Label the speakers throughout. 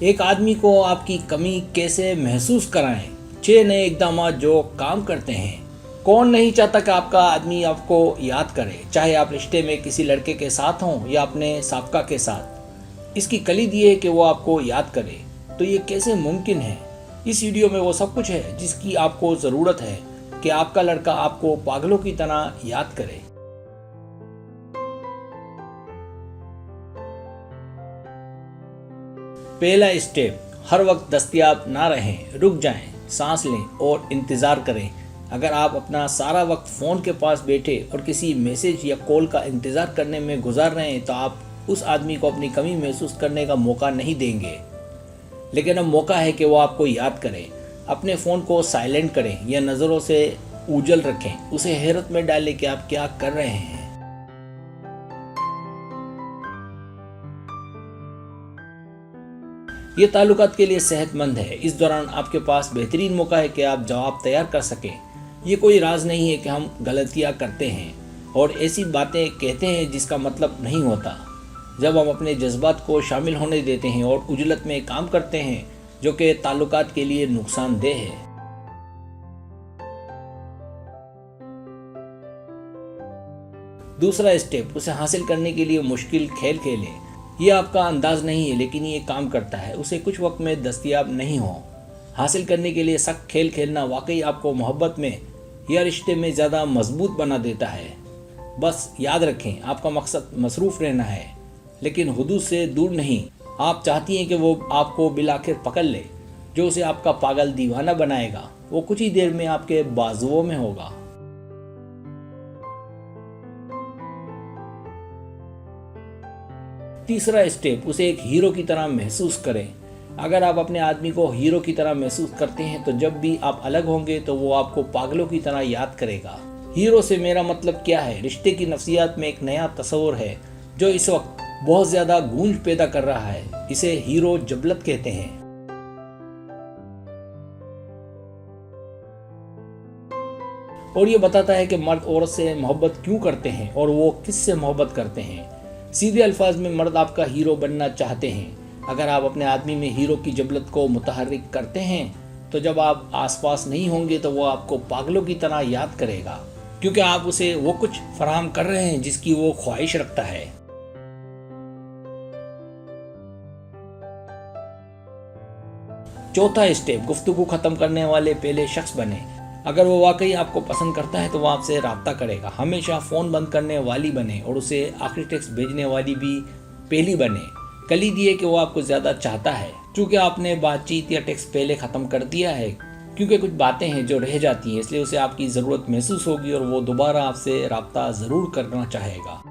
Speaker 1: एक आदमी को आपकी कमी कैसे महसूस कराएं, 6 नए इकदाम जो काम करते हैं। कौन नहीं चाहता कि आपका आदमी आपको याद करे, चाहे आप रिश्ते में किसी लड़के के साथ हों या अपने साबका के साथ। इसकी कलीद ये है कि वो आपको याद करे। तो ये कैसे मुमकिन है? इस वीडियो में वो सब कुछ है जिसकी आपको ज़रूरत है कि आपका लड़का आपको पागलों की तरह याद करे। पहला स्टेप, हर वक्त दस्तयाब ना रहें, रुक जाएं, सांस लें और इंतज़ार करें। अगर आप अपना सारा वक्त फ़ोन के पास बैठे और किसी मैसेज या कॉल का इंतज़ार करने में गुजार रहे हैं तो आप उस आदमी को अपनी कमी महसूस करने का मौका नहीं देंगे। लेकिन अब मौका है कि वो आपको याद करें। अपने फ़ोन को साइलेंट करें या नज़रों से ओझल रखें, उसे हैरत में डालें कि आप क्या कर रहे हैं। ये ताल्लुकात के लिए सेहतमंद है। इस दौरान आपके पास बेहतरीन मौका है कि आप जवाब तैयार कर सकें। ये कोई राज नहीं है कि हम गलतियाँ करते हैं और ऐसी बातें कहते हैं जिसका मतलब नहीं होता। जब हम अपने जज्बात को शामिल होने देते हैं और उजलत में काम करते हैं जो कि ताल्लुकात के लिए नुकसानदेह है। दूसरा स्टेप, उसे हासिल करने के लिए मुश्किल खेल खेलें। ये आपका अंदाज नहीं है लेकिन ये काम करता है। उसे कुछ वक्त में दस्तयाब नहीं हो। हासिल करने के लिए सख्त खेल खेलना वाकई आपको मोहब्बत में या रिश्ते में ज़्यादा मजबूत बना देता है। बस याद रखें, आपका मकसद मसरूफ़ रहना है लेकिन हुदूद से दूर नहीं। आप चाहती हैं कि वो आपको बिलाखिर पकड़ ले। जो उसे आपका पागल दीवाना बनाएगा वो कुछ ही देर में आपके बाजुओं में होगा। तीसरा स्टेप, उसे एक हीरो की तरह महसूस करें। अगर आप अपने आदमी को हीरो की तरह महसूस करते हैं तो जब भी आप अलग होंगे तो वो आपको पागलों की तरह याद करेगा। हीरो से मेरा मतलब क्या है? रिश्ते की नफ्सियात में एक नया तस्वर है जो इस वक्त बहुत ज़्यादा गूंज पैदा कर रहा है। इसे हीरो जबलत कहते हैं। और ये बताता है कि मर्द औरत से मोहब्बत क्यों करते हैं और वो किससे मोहब्बत करते हैं। सीधे अल्फाज में, मर्द आपका हीरो बनना चाहते हैं। अगर आप अपने आदमी में हीरो की जबलत को मुतहर्रिक करते हैं तो जब आप आसपास नहीं होंगे तो वो आपको पागलों की तरह याद करेगा, क्योंकि आप उसे वो कुछ फराहम कर रहे हैं जिसकी वो ख्वाहिश रखता है। चौथा स्टेप, गुफ्तगू खत्म करने वाले पहले शख्स बने। अगर वो वाकई आपको पसंद करता है तो वो आपसे राब्ता करेगा। हमेशा फ़ोन बंद करने वाली बने और उसे आखिरी टेक्स्ट भेजने वाली भी पहली बने। कलीद ये कि वो आपको ज़्यादा चाहता है। चूँकि आपने बातचीत या टेक्स्ट पहले ख़त्म कर दिया है, क्योंकि कुछ बातें हैं जो रह जाती हैं, इसलिए उसे आपकी ज़रूरत महसूस होगी और वो दोबारा आपसे राब्ता ज़रूर करना चाहेगा।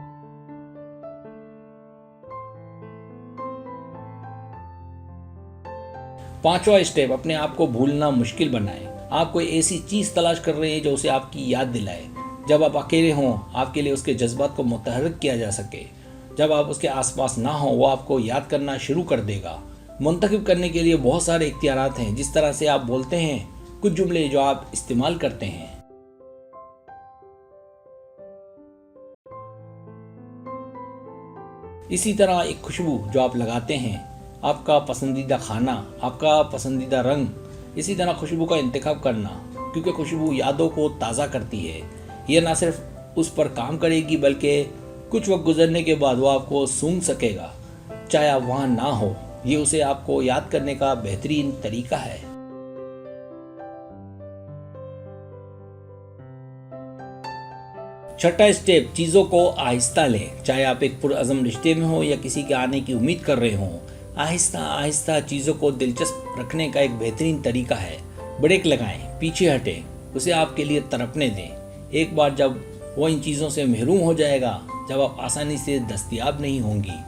Speaker 1: पांचवा स्टेप, अपने आप को भूलना मुश्किल बनाएं। आप कोई ऐसी चीज़ तलाश कर रहे हैं जो उसे आपकी याद दिलाए। जब आप अकेले हों, आपके लिए उसके जज्बात को मुतहर्रिक किया जा सके। जब आप उसके आसपास ना हो, वो आपको याद करना शुरू कर देगा। मुंतखब करने के लिए बहुत सारे इख्तियारात हैं, जिस तरह से आप बोलते हैं, कुछ जुमले जो आप इस्तेमाल करते हैं। इसी तरह एक खुशबू जो आप लगाते हैं, आपका पसंदीदा खाना, आपका पसंदीदा रंग, इसी तरह खुशबू का इंतखाब करना, क्योंकि खुशबू यादों को ताज़ा करती है। यह ना सिर्फ उस पर काम करेगी बल्कि कुछ वक्त गुजरने के बाद वो आपको सूंघ सकेगा, चाहे आप वहाँ ना हो। ये उसे आपको याद करने का बेहतरीन तरीका है। छठा स्टेप, चीज़ों को आहिस्ता लें। चाहे आप एक पुरअज़म रिश्ते में हो या किसी के आने की उम्मीद कर रहे हों, आहिस्ता आहिस्ता चीज़ों को दिलचस्प रखने का एक बेहतरीन तरीका है। ब्रेक लगाएं, पीछे हटें, उसे आपके लिए तड़पने दें। एक बार जब वो इन चीज़ों से महरूम हो जाएगा, जब आप आसानी से दस्तयाब नहीं होंगी।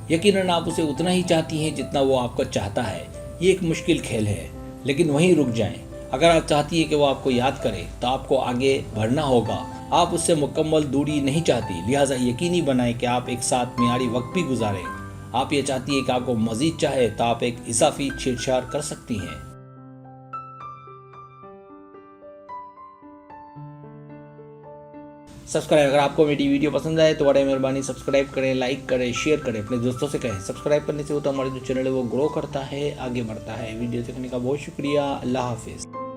Speaker 1: यकीनन आप उसे उतना ही चाहती हैं जितना वो आपको चाहता है। ये एक मुश्किल खेल है, लेकिन वहीं रुक जाएं। अगर आप चाहती हैं कि वो आपको याद करे तो आपको आगे बढ़ना होगा। आप उससे मुकम्मल दूरी नहीं चाहती, लिहाजा यकीनी बनाएं कि आप एक साथ मियारी वक्त भी गुजारें। आप ये चाहती हैं कि आपको मज़ीद चाहे तो आप एक इजाफी छेड़छाड़ कर सकती हैं। सब्सक्राइब। अगर आपको मेरी वीडियो पसंद आए तो बड़े मेहरबानी सब्सक्राइब करें, लाइक करें, शेयर करें, अपने दोस्तों से कहें। सब्सक्राइब करने से वो तो हमारा जो चैनल है वो ग्रो करता है, आगे बढ़ता है। वीडियो देखने का बहुत शुक्रिया। अल्लाह हाफिज़।